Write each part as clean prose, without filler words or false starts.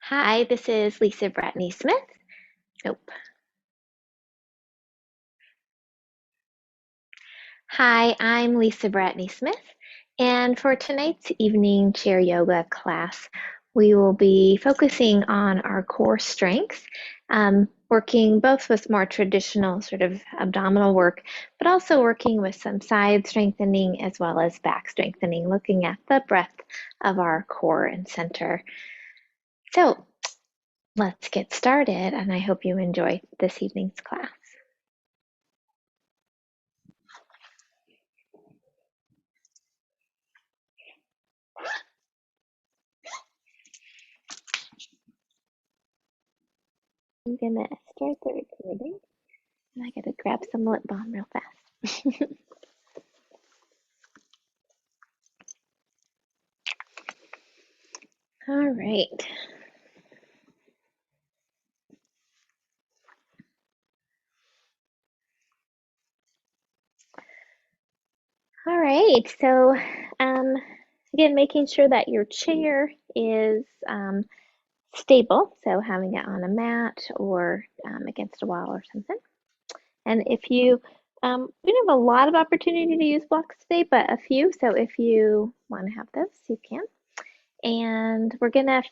Hi, this is Lisa Vratny-Smith. Nope. Hi, I'm Lisa Vratny-Smith, and for tonight's evening chair yoga class, we will be focusing on our core strengths, working both with more traditional sort of abdominal work, but also working with some side strengthening as well as back strengthening, looking at the breadth of our core and center. So let's get started, and I hope you enjoy this evening's class. I'm gonna start the recording, and I gotta grab some lip balm real fast. All right. All right. So, again, making sure that your chair is stable. So, having it on a mat or against a wall or something. And if you, we don't have a lot of opportunity to use blocks today, but a few. So, if you want to have those, you can. And we're gonna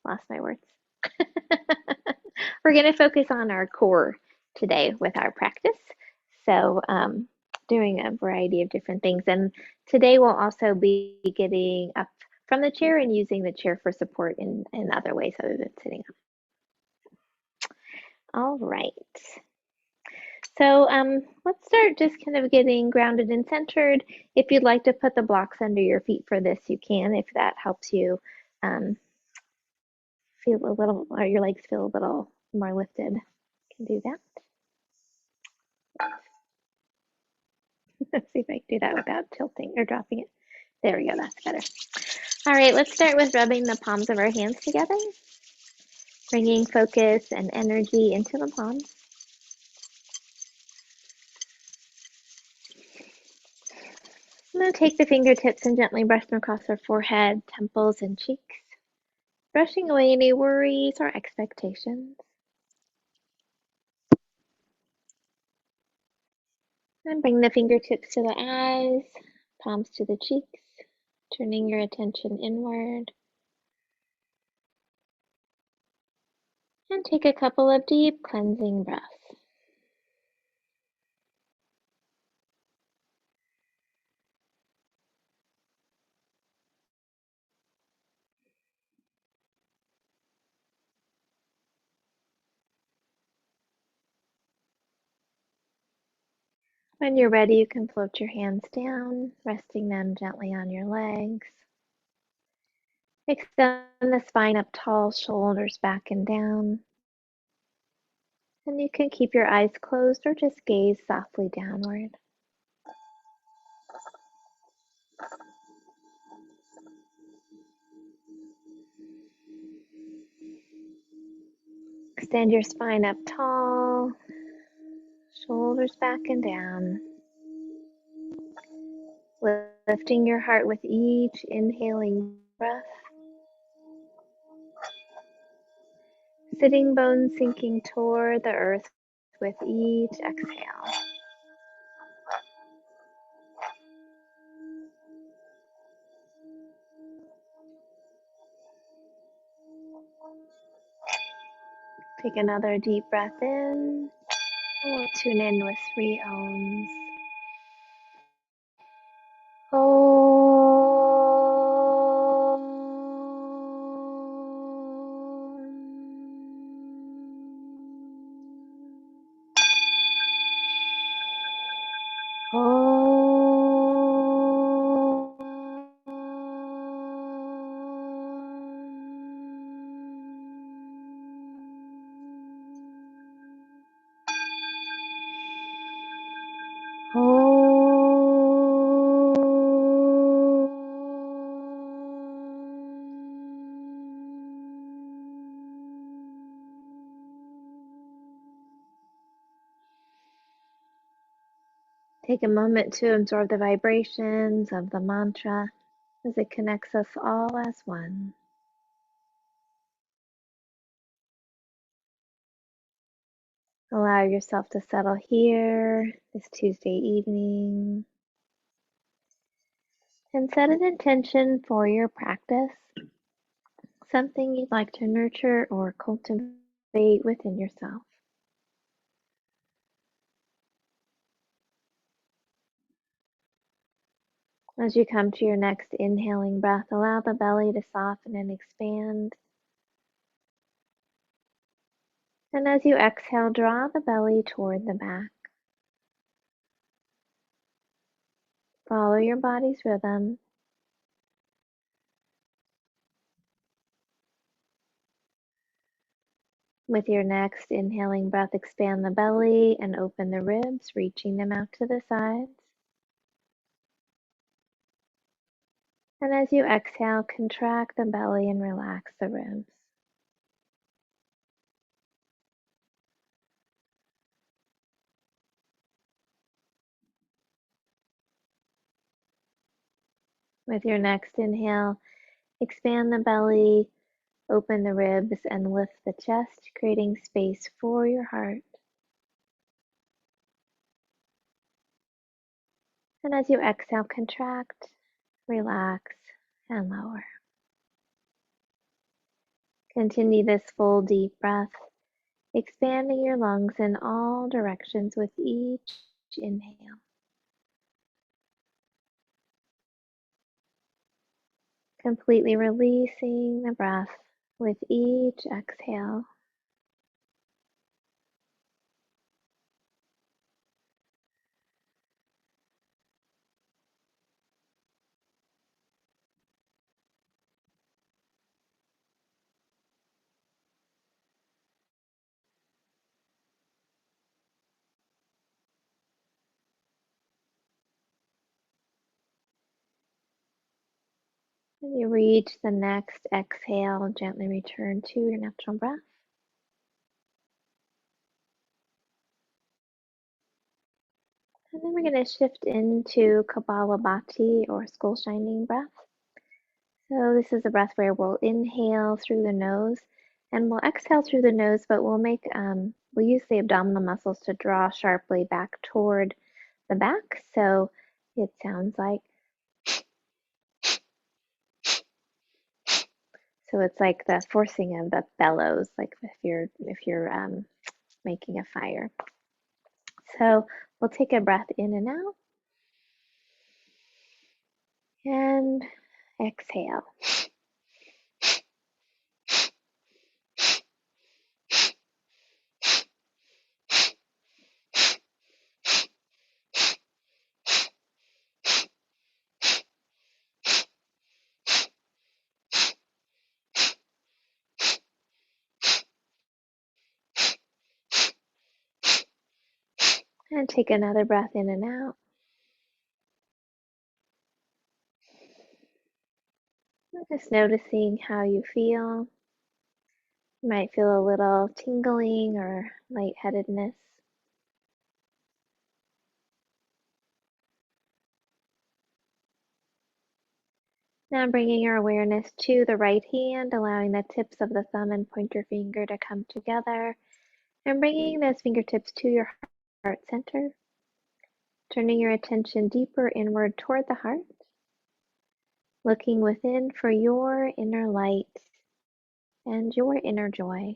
lost my words. We're going to focus on our core today with our practice. So, doing a variety of different things. And today we'll also be getting up from the chair and using the chair for support in other ways other than sitting up. All right. So let's start just kind of getting grounded and centered. If you'd like to put the blocks under your feet for this, you can, if that helps you feel a little, or your legs feel a little more lifted. Can do that. Let's see if I can do that without tilting or dropping it. There we go, that's better. All right, let's start with rubbing the palms of our hands together, bringing focus and energy into the palms. I'm going to take the fingertips and gently brush them across our forehead, temples, and cheeks, brushing away any worries or expectations. And bring the fingertips to the eyes, palms to the cheeks, turning your attention inward. And take a couple of deep cleansing breaths. When you're ready, you can float your hands down, resting them gently on your legs. Extend the spine up tall, shoulders back and down. And you can keep your eyes closed or just gaze softly downward. Extend your spine up tall, shoulders back and down. Lifting your heart with each inhaling breath. Sitting bones sinking toward the earth with each exhale. Take another deep breath in We'll tune in with 3 ohms. Om. Take a moment to absorb the vibrations of the mantra as it connects us all as one. Allow yourself to settle here this Tuesday evening and set an intention for your practice, something you'd like to nurture or cultivate within yourself. As you come to your next inhaling breath, allow the belly to soften and expand. And as you exhale, draw the belly toward the back. Follow your body's rhythm. With your next inhaling breath, expand the belly and open the ribs, reaching them out to the sides. And as you exhale, contract the belly and relax the ribs. With your next inhale, expand the belly, open the ribs, and lift the chest, creating space for your heart. And as you exhale, contract, relax, and lower. Continue this full deep breath, expanding your lungs in all directions with each inhale. Completely releasing the breath with each exhale. When you reach the next exhale, gently return to your natural breath. And then we're going to shift into Kabalabati or skull shining breath. So this is a breath where we'll inhale through the nose and we'll exhale through the nose, but we'll use the abdominal muscles to draw sharply back toward the back. So it sounds like, so it's like the forcing of the bellows, like if you're making a fire. So we'll take a breath in and out and exhale. And take another breath in and out. Just noticing how you feel. You might feel a little tingling or lightheadedness. Now bringing your awareness to the right hand, allowing the tips of the thumb and pointer finger to come together, and bringing those fingertips to your heart center. Turning your attention deeper inward toward the heart, looking within for your inner light and your inner joy.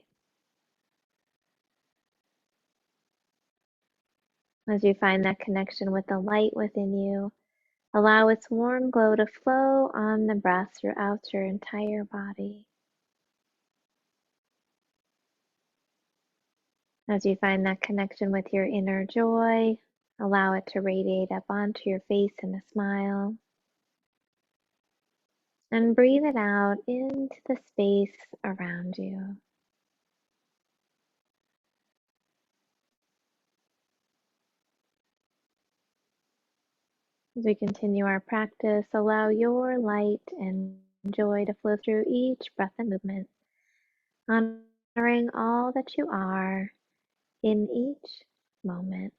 As you find that connection with the light within you, allow its warm glow to flow on the breath throughout your entire body. As you find that connection with your inner joy, allow it to radiate up onto your face in a smile. And breathe it out into the space around you. As we continue our practice, allow your light and joy to flow through each breath and movement, honoring all that you are in each moment.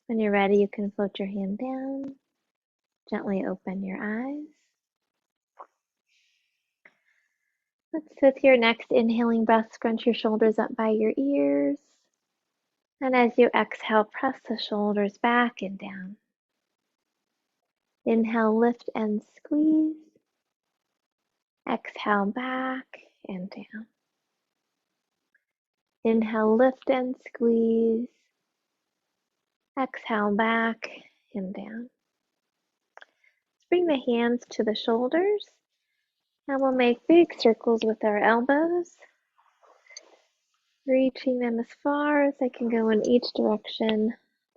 When you're ready, you can float your hand down, gently open your eyes. With your next inhaling breath, scrunch your shoulders up by your ears. And as you exhale, press the shoulders back and down. Inhale, lift and squeeze. Exhale, back and down. Inhale, lift and squeeze. Exhale, back and down. Let's bring the hands to the shoulders. And we'll make big circles with our elbows, reaching them as far as they can go in each direction,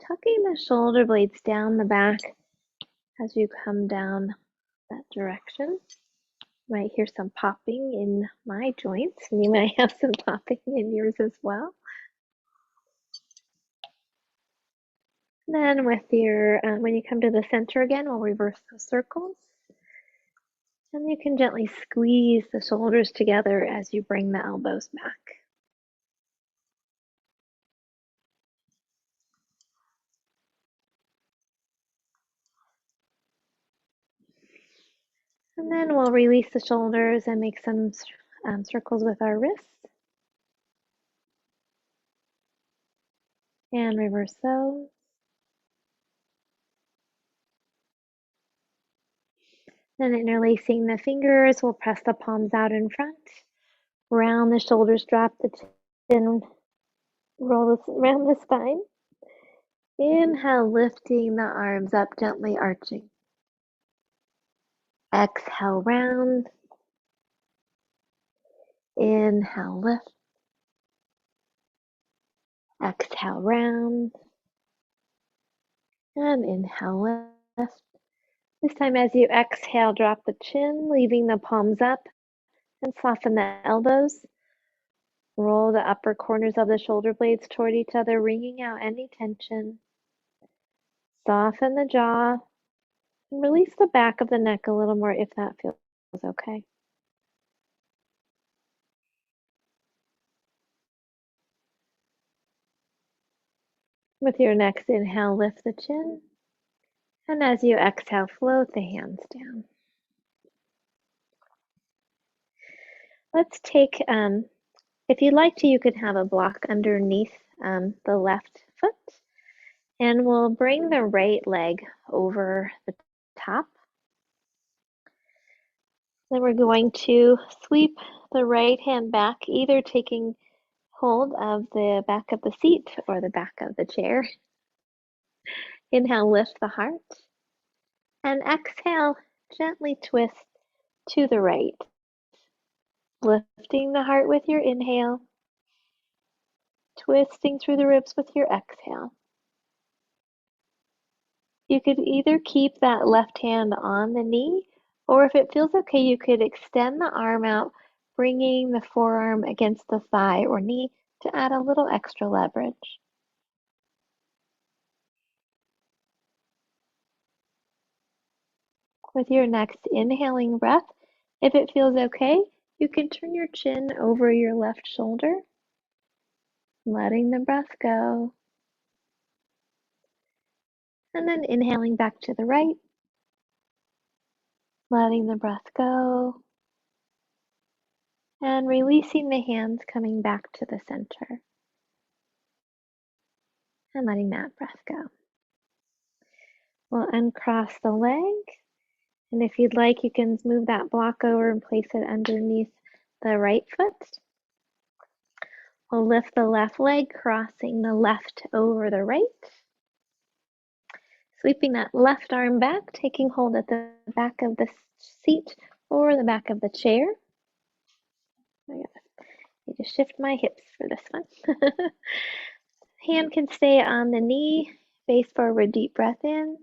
tucking the shoulder blades down the back as you come down that direction. You might hear some popping in my joints, and you might have some popping in yours as well. Then with your, when you come to the center again, we'll reverse those circles. And you can gently squeeze the shoulders together as you bring the elbows back. And then we'll release the shoulders and make some circles with our wrists. And reverse those. Then interlacing the fingers, we'll press the palms out in front. Round the shoulders, drop the chin, roll this around the spine. Inhale, lifting the arms up, gently arching. Exhale, round. Inhale, lift. Exhale, round. And inhale, lift. This time as you exhale, drop the chin, leaving the palms up, and soften the elbows. Roll the upper corners of the shoulder blades toward each other, wringing out any tension. Soften the jaw, and release the back of the neck a little more if that feels okay. With your next inhale, lift the chin. And as you exhale, float the hands down. Let's take, if you'd like to, you could have a block underneath the left foot. And we'll bring the right leg over the top. Then we're going to sweep the right hand back, either taking hold of the back of the seat or the back of the chair. Inhale, lift the heart. And exhale, gently twist to the right. Lifting the heart with your inhale. Twisting through the ribs with your exhale. You could either keep that left hand on the knee, or if it feels okay, you could extend the arm out, bringing the forearm against the thigh or knee to add a little extra leverage. With your next inhaling breath, if it feels okay, you can turn your chin over your left shoulder, letting the breath go. And then inhaling back to the right, letting the breath go. And releasing the hands, coming back to the center. And letting that breath go. We'll uncross the leg And if you'd like, you can move that block over and place it underneath the right foot. We'll lift the left leg, crossing the left over the right. Sweeping that left arm back, taking hold at the back of the seat or the back of the chair. I need to shift my hips for this one. Hand can stay on the knee, face forward, deep breath in.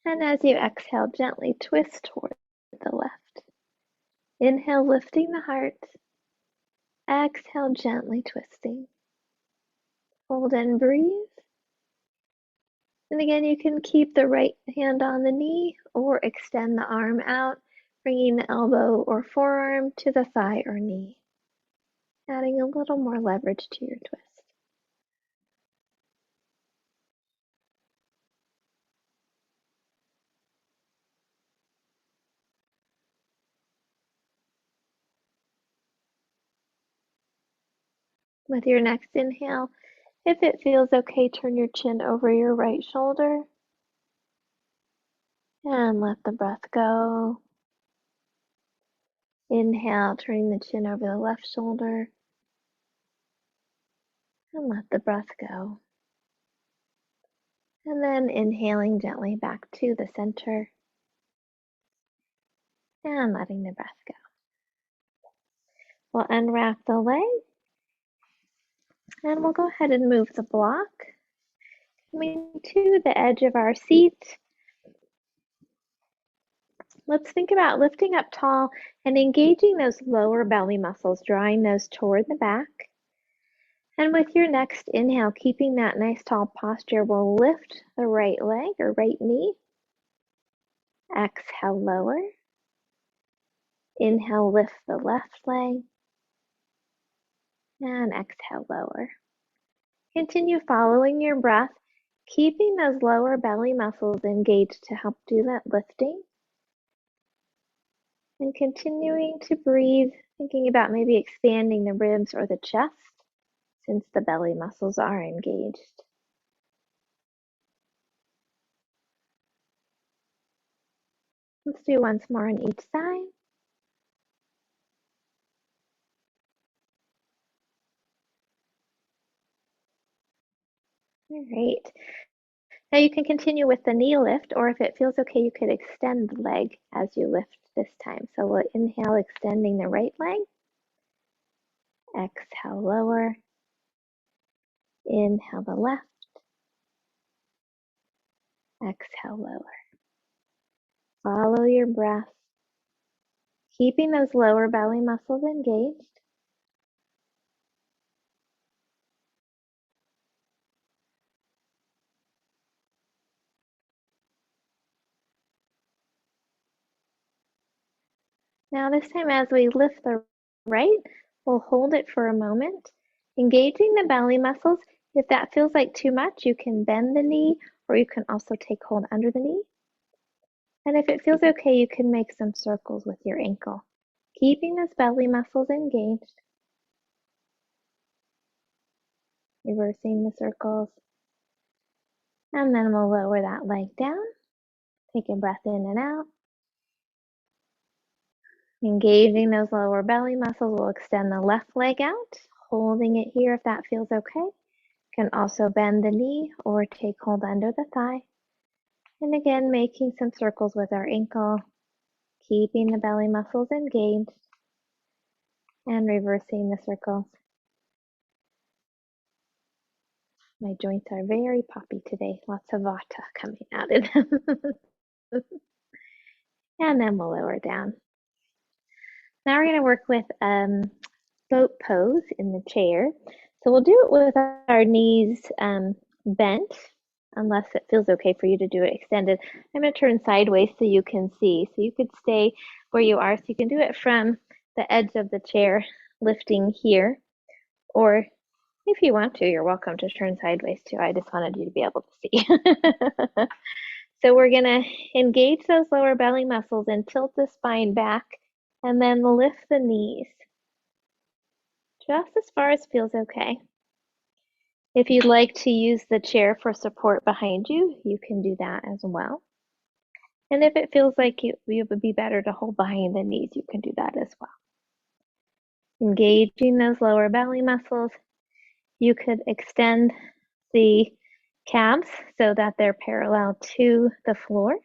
And as you exhale, gently twist toward the left. Inhale, lifting the heart. Exhale, gently twisting. Hold and breathe. And again, you can keep the right hand on the knee or extend the arm out, bringing the elbow or forearm to the thigh or knee, adding a little more leverage to your twist. With your next inhale, if it feels okay, turn your chin over your right shoulder and let the breath go. Inhale, turning the chin over the left shoulder and let the breath go. And then inhaling gently back to the center and letting the breath go. We'll unwrap the leg and we'll go ahead and move the block. Coming to the edge of our seat, let's think about lifting up tall and engaging those lower belly muscles, drawing those toward the back. And with your next inhale, keeping that nice tall posture, we'll lift the right leg or right knee. Exhale, lower. Inhale, lift the left leg. And exhale, lower. Continue following your breath, keeping those lower belly muscles engaged to help do that lifting. And continuing to breathe, thinking about maybe expanding the ribs or the chest since the belly muscles are engaged. Let's do once more on each side. All right. Now you can continue with the knee lift, or if it feels okay, you could extend the leg as you lift this time. So we'll inhale, extending the right leg. Exhale, lower. Inhale the left. Exhale, lower. Follow your breath, keeping those lower belly muscles engaged. Now this time as we lift the right, we'll hold it for a moment, engaging the belly muscles. If that feels like too much, you can bend the knee, or you can also take hold under the knee. And if it feels okay, you can make some circles with your ankle, keeping those belly muscles engaged. Reversing the circles. And then we'll lower that leg down. Take a breath in and out. Engaging those lower belly muscles, we'll extend the left leg out, holding it here if that feels okay. You can also bend the knee or take hold under the thigh. And again, making some circles with our ankle, keeping the belly muscles engaged, and reversing the circles. My joints are very poppy today, lots of vata coming out of them. And then we'll lower down. Now we're going to work with boat pose in the chair. So we'll do it with our knees bent, unless it feels okay for you to do it extended. I'm going to turn sideways so you can see. So you could stay where you are. So you can do it from the edge of the chair, lifting here. Or if you want to, you're welcome to turn sideways too. I just wanted you to be able to see. So we're going to engage those lower belly muscles and tilt the spine back, and then lift the knees just as far as feels okay. If you'd like to use the chair for support behind you, you can do that as well. And if it feels like it would be better to hold behind the knees, you can do that as well. Engaging those lower belly muscles. You could extend the calves so that they're parallel to the floor.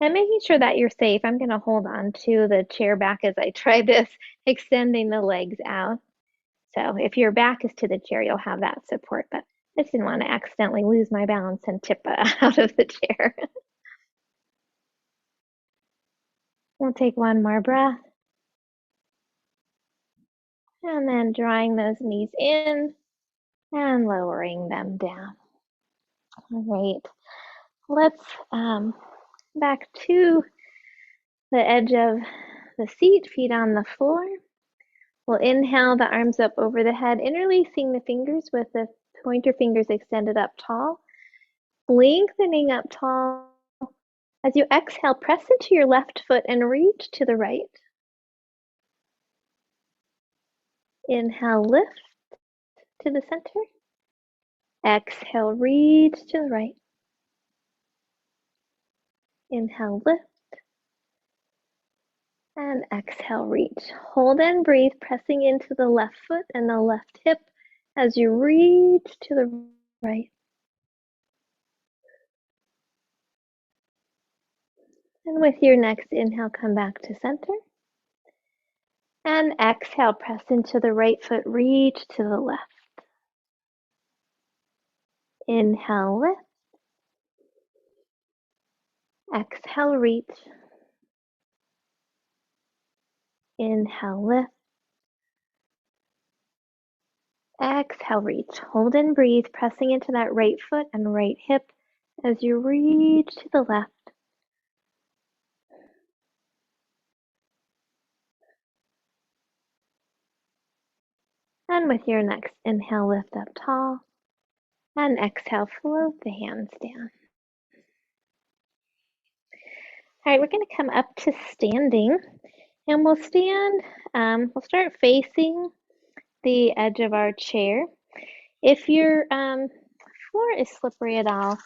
And making sure that you're safe. I'm going to hold on to the chair back as I try this, extending the legs out. So if your back is to the chair, you'll have that support, but I just didn't want to accidentally lose my balance and tip out of the chair. We'll take one more breath. And then drawing those knees in and lowering them down. All right, let's back to the edge of the seat, feet on the floor. We'll inhale the arms up over the head, interlacing the fingers with the pointer fingers extended up tall, lengthening up tall. As you exhale, press into your left foot and reach to the right. Inhale, lift to the center. Exhale, reach to the right. Inhale, lift. And exhale, reach. Hold and breathe, pressing into the left foot and the left hip as you reach to the right. And with your next inhale, come back to center. And exhale, press into the right foot, reach to the left. Inhale, lift. Exhale, reach. Inhale, lift. Exhale, reach. Hold and breathe, pressing into that right foot and right hip as you reach to the left. And with your next inhale, lift up tall. And exhale, float the hands down. All right, we're going to come up to standing. And we'll stand, we'll start facing the edge of our chair. If your floor is slippery at all,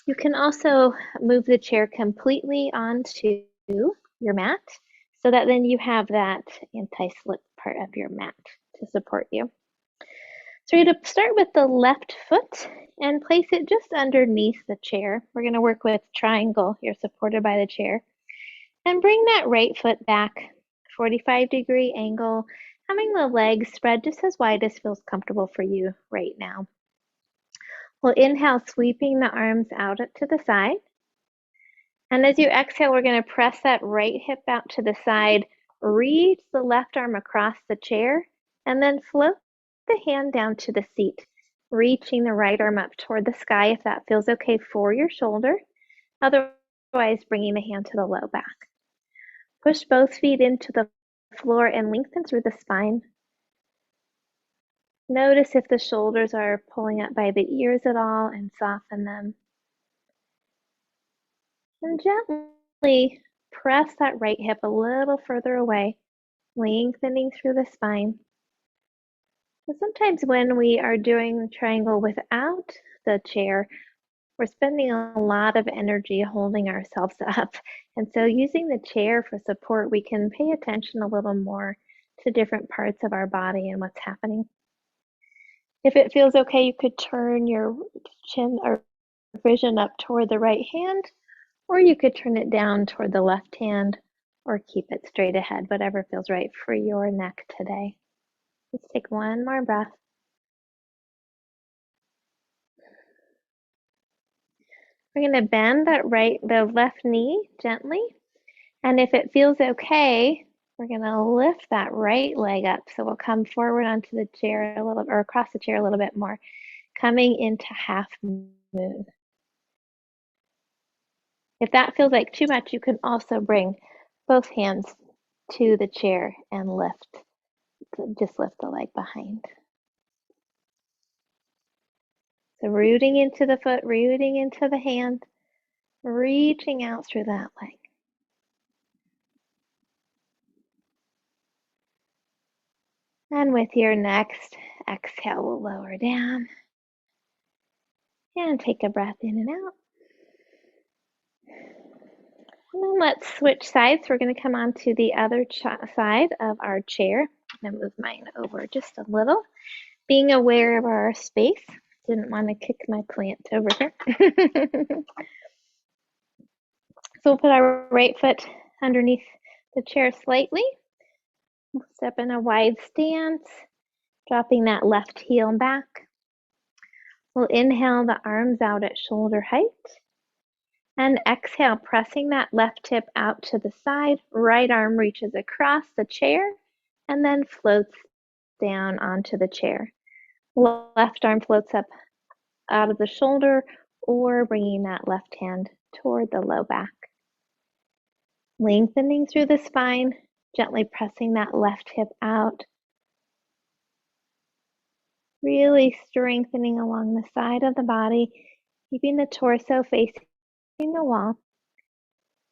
you can also move the chair completely onto your mat so that then you have that anti-slip part of your mat to support you. So you're going to start with the left foot and place it just underneath the chair. We're going to work with triangle. You're supported by the chair. And bring that right foot back, 45-degree angle, having the legs spread just as wide as feels comfortable for you right now. We'll inhale, sweeping the arms out to the side. And as you exhale, we're going to press that right hip out to the side, reach the left arm across the chair, and then float the hand down to the seat, reaching the right arm up toward the sky if that feels okay for your shoulder. Otherwise, bringing the hand to the low back. Push both feet into the floor and lengthen through the spine. Notice if the shoulders are pulling up by the ears at all and soften them. And gently press that right hip a little further away, lengthening through the spine. And sometimes when we are doing the triangle without the chair, we're spending a lot of energy holding ourselves up. And so using the chair for support, we can pay attention a little more to different parts of our body and what's happening. If it feels okay, you could turn your chin or vision up toward the right hand, or you could turn it down toward the left hand, or keep it straight ahead, whatever feels right for your neck today. Let's take one more breath. We're going to bend the left knee gently, and if it feels okay, we're going to lift that right leg up. So we'll come forward onto the chair a little, or across the chair a little bit more, coming into half moon. If that feels like too much, you can also bring both hands to the chair and just lift the leg behind. So rooting into the foot, rooting into the hand, reaching out through that leg. And with your next exhale, we'll lower down and take a breath in and out. And then let's switch sides. We're going to come on to the other side of our chair. I'm going to move mine over just a little. Being aware of our space. Didn't want to kick my plant over here. So we'll put our right foot underneath the chair slightly. We'll step in a wide stance, dropping that left heel back. We'll inhale the arms out at shoulder height. And exhale, pressing that left hip out to the side. Right arm reaches across the chair and then floats down onto the chair. Left arm floats up out of the shoulder or bringing that left hand toward the low back. Lengthening through the spine, gently pressing that left hip out. Really strengthening along the side of the body, keeping the torso facing the wall.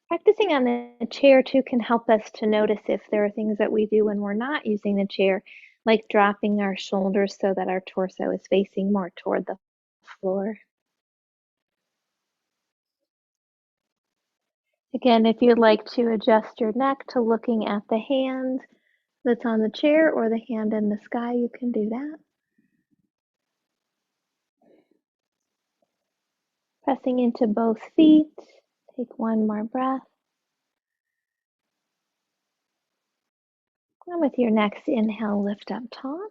Practicing on the chair too can help us to notice if there are things that we do when we're not using the chair, like dropping our shoulders so that our torso is facing more toward the floor. Again, if you'd like to adjust your neck to looking at the hand that's on the chair or the hand in the sky, you can do that. Pressing into both feet. Take one more breath. And with your next inhale, lift up tall.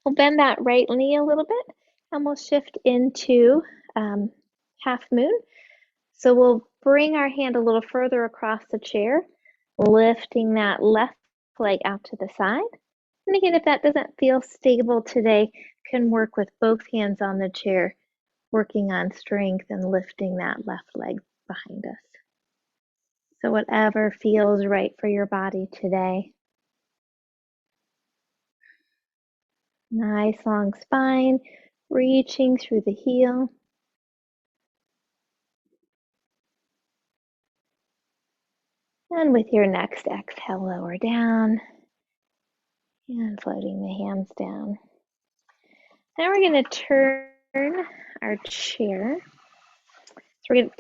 We'll bend that right knee a little bit and we'll shift into half moon. So we'll bring our hand a little further across the chair, lifting that left leg out to the side. And again, if that doesn't feel stable today, can work with both hands on the chair, working on strength and lifting that left leg behind us. So whatever feels right for your body today. Nice long spine, reaching through the heel. And with your next exhale, lower down and floating the hands down. Now we're going to turn our chair.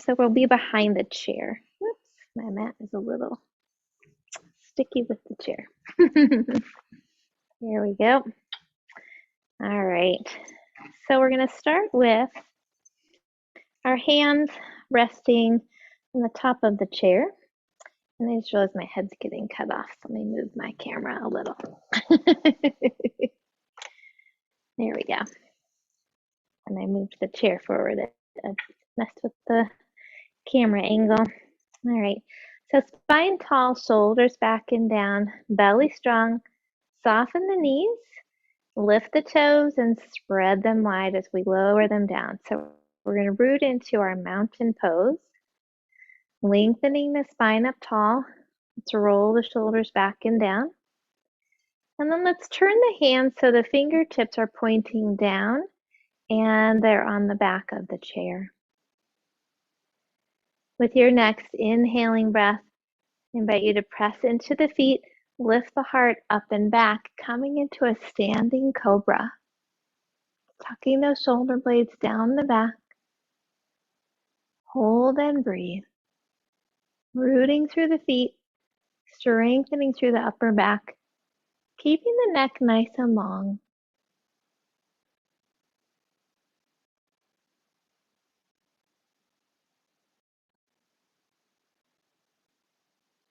So we'll be behind the chair. Whoops, my mat is a little sticky with the chair. There we go. All right. So we're going to start with our hands resting on the top of the chair. And I just realized my head's getting cut off. So let me move my camera a little. There we go. And I moved the chair forward. It messed with the camera angle. All right. So spine tall, shoulders back and down, belly strong. Soften the knees, lift the toes, and spread them wide as we lower them down. So we're going to root into our mountain pose, lengthening the spine up tall. Let's roll the shoulders back and down. And then let's turn the hands so the fingertips are pointing down and they're on the back of the chair. With your next inhaling breath, I invite you to press into the feet, lift the heart up and back, coming into a standing cobra. Tucking those shoulder blades down the back. Hold and breathe. Rooting through the feet, strengthening through the upper back, keeping the neck nice and long.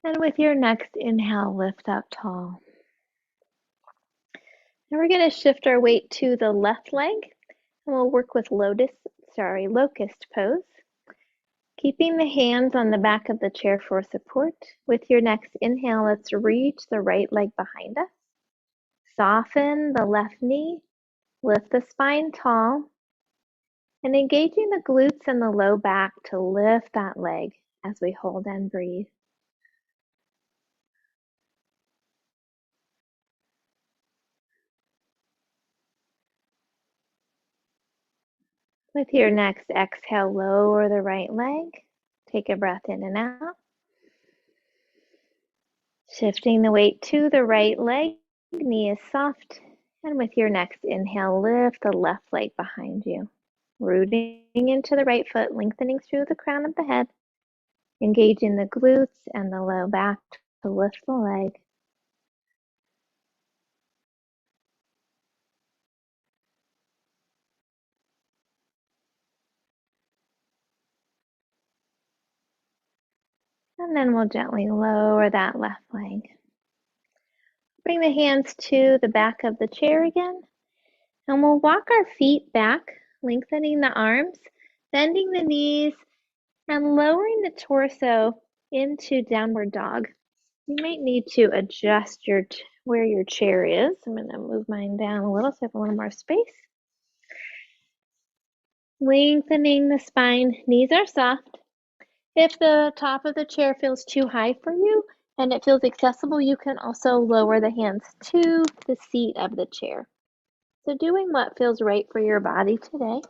And with your next inhale, lift up tall. Now we're going to shift our weight to the left leg, and we'll work with Locust Pose. Keeping the hands on the back of the chair for support. With your next inhale, let's reach the right leg behind us. Soften the left knee, lift the spine tall, and engaging the glutes and the low back to lift that leg as we hold and breathe. With your next exhale, lower the right leg. Take a breath in and out. Shifting the weight to the right leg, knee is soft. And with your next inhale, lift the left leg behind you. Rooting into the right foot, lengthening through the crown of the head. engaging the glutes and the low back to lift the leg. And then we'll gently lower that left leg. Bring the hands to the back of the chair again. And we'll walk our feet back, lengthening the arms, bending the knees, and lowering the torso into downward dog. You might need to adjust where your chair is. I'm going to move mine down a little so I have a little more space. Lengthening the spine, knees are soft. If the top of the chair feels too high for you and it feels accessible, you can also lower the hands to the seat of the chair. So doing what feels right for your body today.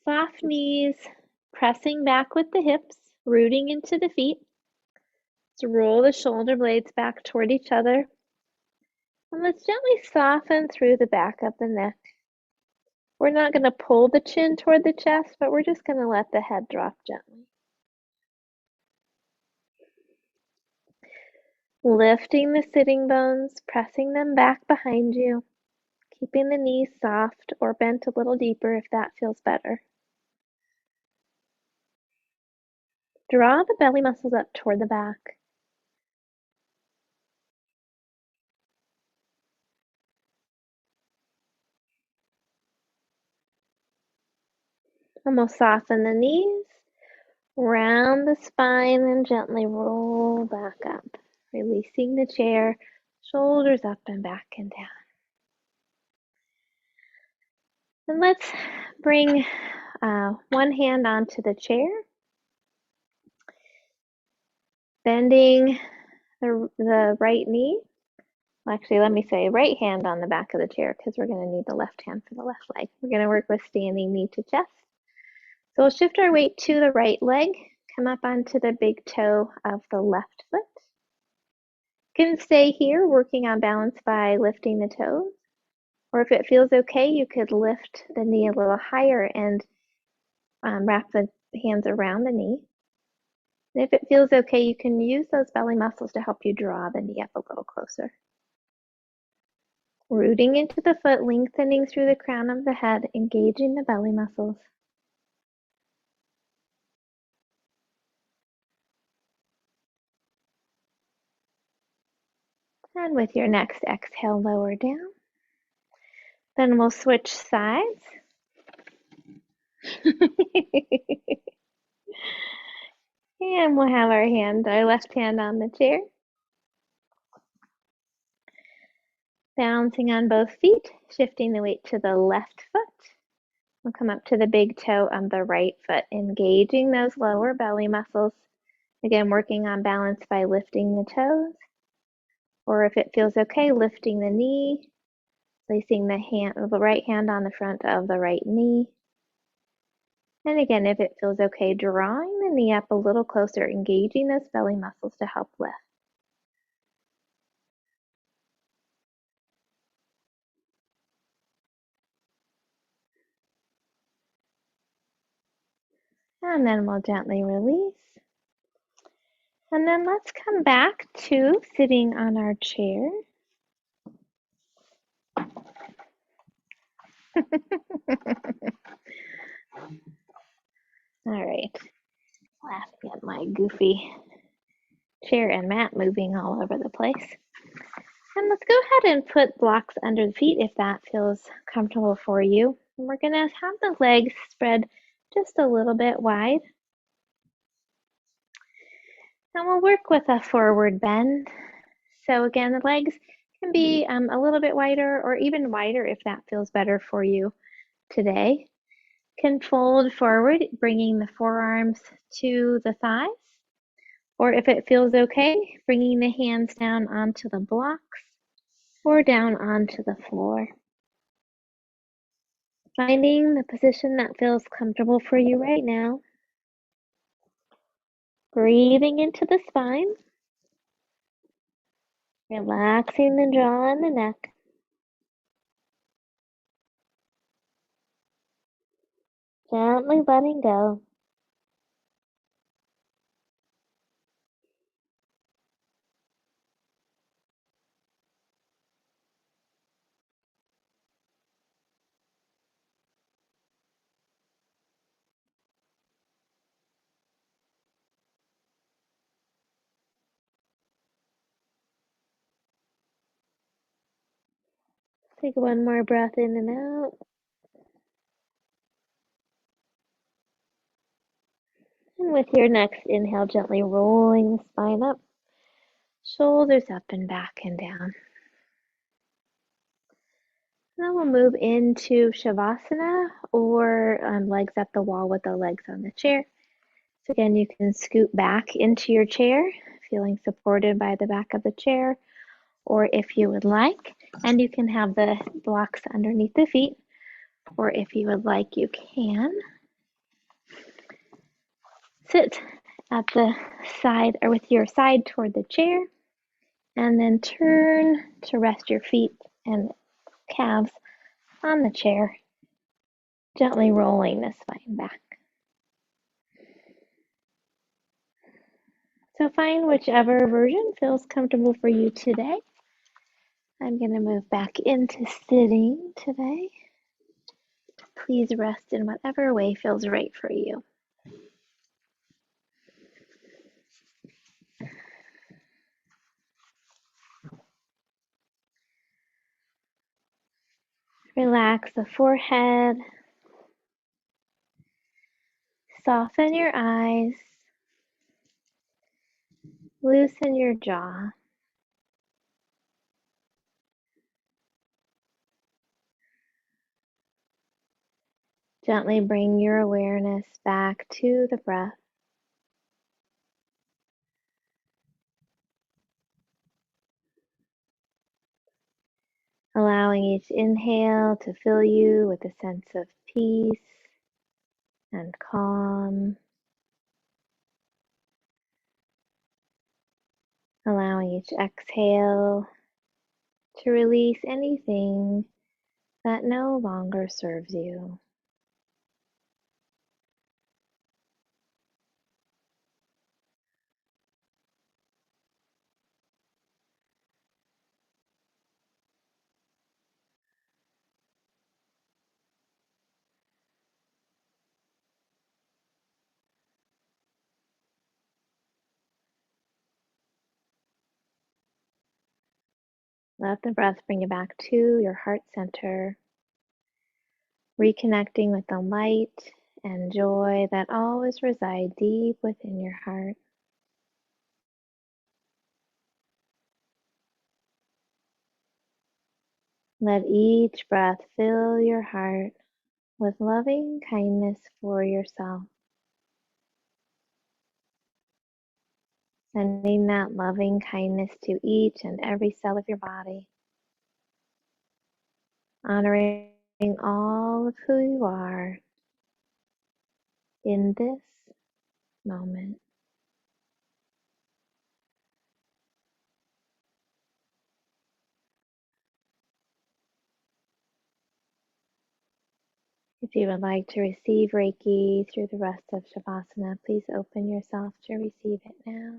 Soft knees, pressing back with the hips, rooting into the feet. So roll the shoulder blades back toward each other. And let's gently soften through the back of the neck. We're not going to pull the chin toward the chest, but we're just going to let the head drop gently. Lifting the sitting bones, pressing them back behind you, keeping the knees soft or bent a little deeper if that feels better. Draw the belly muscles up toward the back. And we'll soften the knees, round the spine, and gently roll back up, releasing the chair, shoulders up and back and down. And let's bring one hand onto the chair, bending the right knee. Well, actually, let me say right hand on the back of the chair because we're going to need the left hand for the left leg. We're going to work with standing knee to chest. So we'll shift our weight to the right leg, come up onto the big toe of the left foot. You can stay here working on balance by lifting the toes. Or if it feels okay, you could lift the knee a little higher and wrap the hands around the knee. And if it feels okay, you can use those belly muscles to help you draw the knee up a little closer. Rooting into the foot, lengthening through the crown of the head, engaging the belly muscles. And with your next exhale, lower down. Then we'll switch sides. And we'll have our left hand on the chair. Balancing on both feet, shifting the weight to the left foot. We'll come up to the big toe on the right foot, engaging those lower belly muscles. Again, working on balance by lifting the toes. Or if it feels okay, lifting the knee, placing the right hand on the front of the right knee. And again, if it feels okay, drawing the knee up a little closer, engaging those belly muscles to help lift. And then we'll gently release. And then let's come back to sitting on our chair. All right. Laughing at my goofy chair and mat moving all over the place. And let's go ahead and put blocks under the feet if that feels comfortable for you. And we're going to have the legs spread just a little bit wide. And we'll work with a forward bend. So again, the legs can be a little bit wider or even wider if that feels better for you today. Can fold forward, bringing the forearms to the thighs. Or if it feels okay, bringing the hands down onto the blocks or down onto the floor. Finding the position that feels comfortable for you right now. Breathing into the spine. Relaxing the jaw and the neck. Gently letting go. Take one more breath in and out. And with your next inhale, gently rolling the spine up, shoulders up and back and down. Now we'll move into Shavasana, or legs at the wall with the legs on the chair. So again, you can scoot back into your chair, feeling supported by the back of the chair, or if you would like, and you can have the blocks underneath the feet, or if you would like, you can sit at the side or with your side toward the chair, and then turn to rest your feet and calves on the chair, gently rolling the spine back. So find whichever version feels comfortable for you today. I'm going to move back into sitting today. Please rest in whatever way feels right for you. Relax the forehead. Soften your eyes. Loosen your jaw. Gently bring your awareness back to the breath. Allowing each inhale to fill you with a sense of peace and calm. Allowing each exhale to release anything that no longer serves you. Let the breath bring you back to your heart center, reconnecting with the light and joy that always reside deep within your heart. Let each breath fill your heart with loving kindness for yourself, sending that loving kindness to each and every cell of your body, honoring all of who you are in this moment. If you would like to receive Reiki through the rest of Shavasana, please open yourself to receive it now.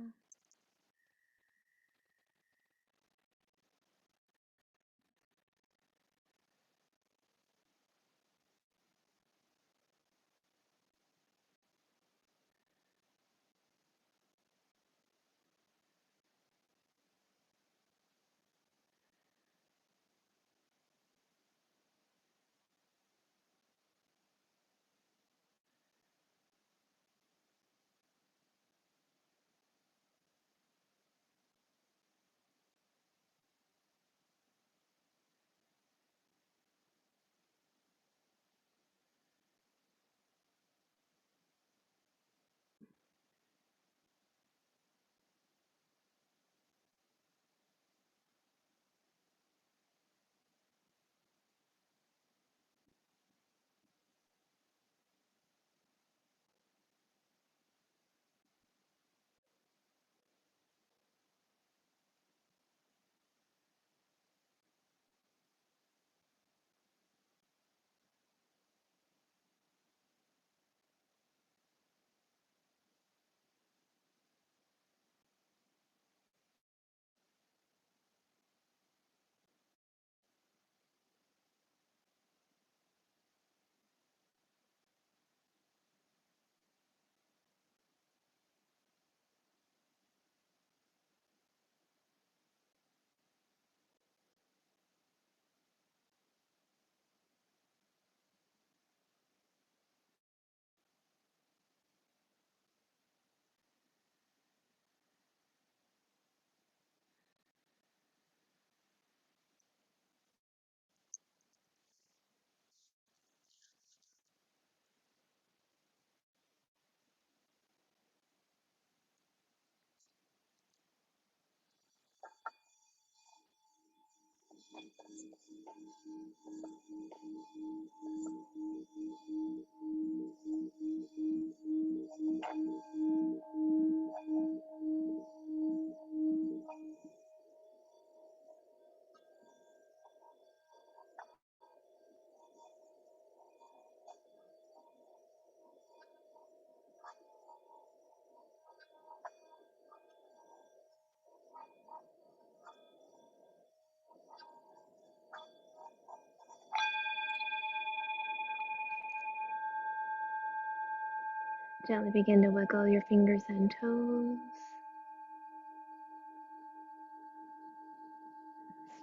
Gently begin to wiggle your fingers and toes.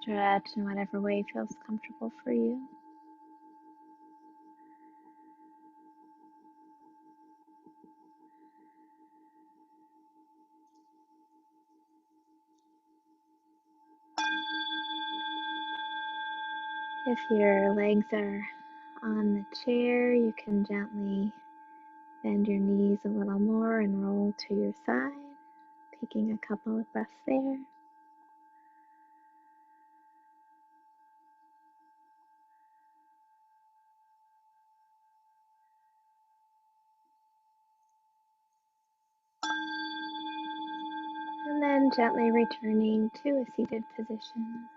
Stretch in whatever way feels comfortable for you. If your legs are on the chair, you can gently bend your knees a little more and roll to your side, taking a couple of breaths there. And then gently returning to a seated position.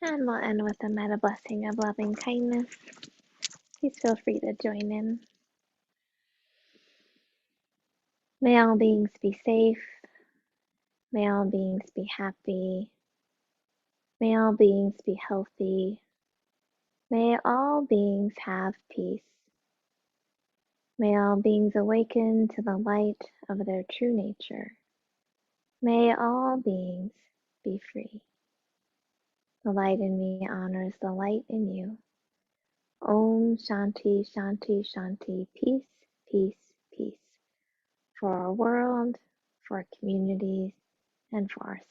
And we'll end with a metta blessing of loving kindness. Please feel free to join in. May all beings be safe. May all beings be happy. May all beings be healthy. May all beings have peace. May all beings awaken to the light of their true nature. May all beings be free. The light in me honors the light in you. Om Shanti Shanti Shanti. Peace, peace, peace. For our world, for our communities, and for ourselves.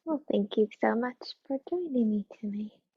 Well, thank you so much for joining me tonight.